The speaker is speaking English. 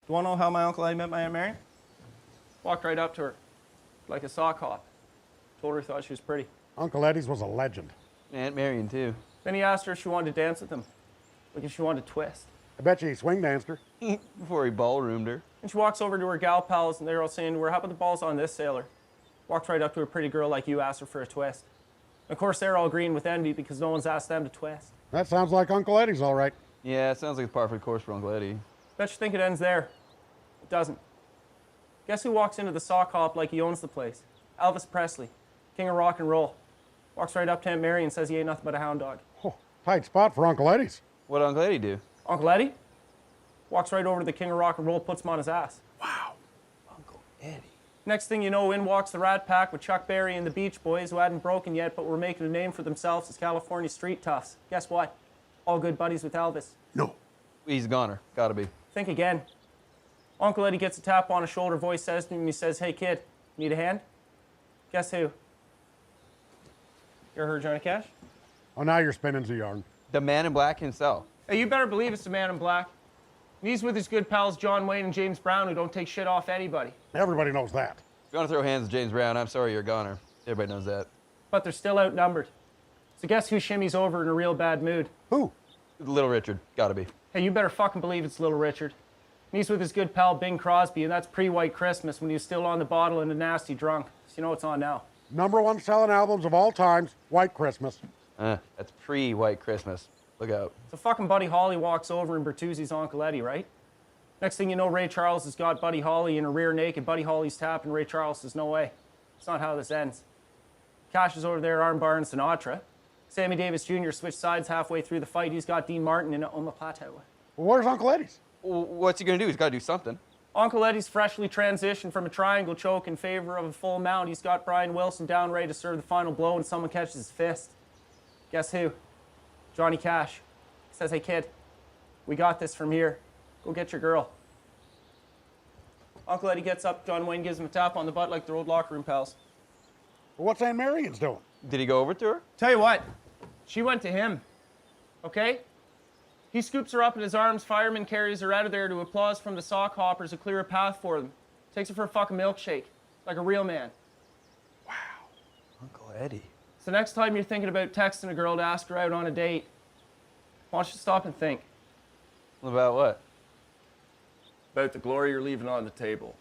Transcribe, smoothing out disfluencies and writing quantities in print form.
You want to know how my Uncle Eddie met my Aunt Marion? Walked right up to her, like a sock hop. Told her he thought she was pretty. Uncle Eddie's was a legend. Aunt Marion, too. Then he asked her if she wanted to dance with him, like if she wanted to twist. I bet you he swing danced her. Before he ballroomed her. And she walks over to her gal pals, and they're all saying to her, how about the balls on this sailor? Walked right up to a pretty girl like you, asked her for a twist. Of course, they're all green with envy because no one's asked them to twist. That sounds like Uncle Eddie's all right. Yeah, it sounds like the par for the course for Uncle Eddie. Bet you think it ends there. It doesn't. Guess who walks into the sock hop like he owns the place? Elvis Presley, king of rock and roll. Walks right up to Aunt Mary and says he ain't nothing but a hound dog. Oh, tight spot for Uncle Eddie's. What'd Uncle Eddie do? Uncle Eddie walks right over to the king of rock and roll, puts him on his ass. Wow. Uncle Eddie. Next thing you know, in walks the Rat Pack with Chuck Berry and the Beach Boys, who hadn't broken yet but were making a name for themselves as California street toughs. Guess what? All good buddies with Elvis. No. He's a goner. Gotta be. Think again. Uncle Eddie gets a tap on his shoulder, voice says to him, he says, hey kid, need a hand? Guess who? You ever heard Johnny Cash? Oh, now you're spinning the yarn. The man in black himself. Hey, you better believe it's the man in black. And he's with his good pals John Wayne and James Brown, who don't take shit off anybody. Everybody knows that. If you want to throw hands at James Brown, I'm sorry, you're a goner. Everybody knows that. But they're still outnumbered. So guess who shimmies over in a real bad mood? Who? Little Richard. Gotta be. Hey, you better fucking believe it's Little Richard. And he's with his good pal Bing Crosby, and that's pre-White Christmas when he was still on the bottle and a nasty drunk. So you know it's on now. #1 selling albums of all times, White Christmas. That's pre-White Christmas. Look out. So fucking Buddy Holly walks over and Bertuzzi's Uncle Eddie, right? Next thing you know, Ray Charles has got Buddy Holly in a rear naked. Buddy Holly's tapping. Ray Charles says, no way. It's not how this ends. Cash is over there armbarring Sinatra. Sammy Davis Jr. switched sides halfway through the fight. He's got Dean Martin in a plateau. Well, where's Uncle Eddie's? What's he gonna do? He's gotta do something. Uncle Eddie's freshly transitioned from a triangle choke in favor of a full mount. He's got Brian Wilson down ready to serve the final blow, and someone catches his fist. Guess who? Johnny Cash. He says, hey kid, we got this from here. Go get your girl. Uncle Eddie gets up, John Wayne gives him a tap on the butt like their old locker room pals. Well, what's Aunt Marion's doing? Did he go over to her? Tell you what, she went to him, okay? He scoops her up in his arms, fireman carries her out of there to applause from the sock hoppers to clear a path for them. Takes her for a fucking milkshake, like a real man. Wow. Uncle Eddie. So next time you're thinking about texting a girl to ask her out on a date, why don't you stop and think? About what? About the glory you're leaving on the table.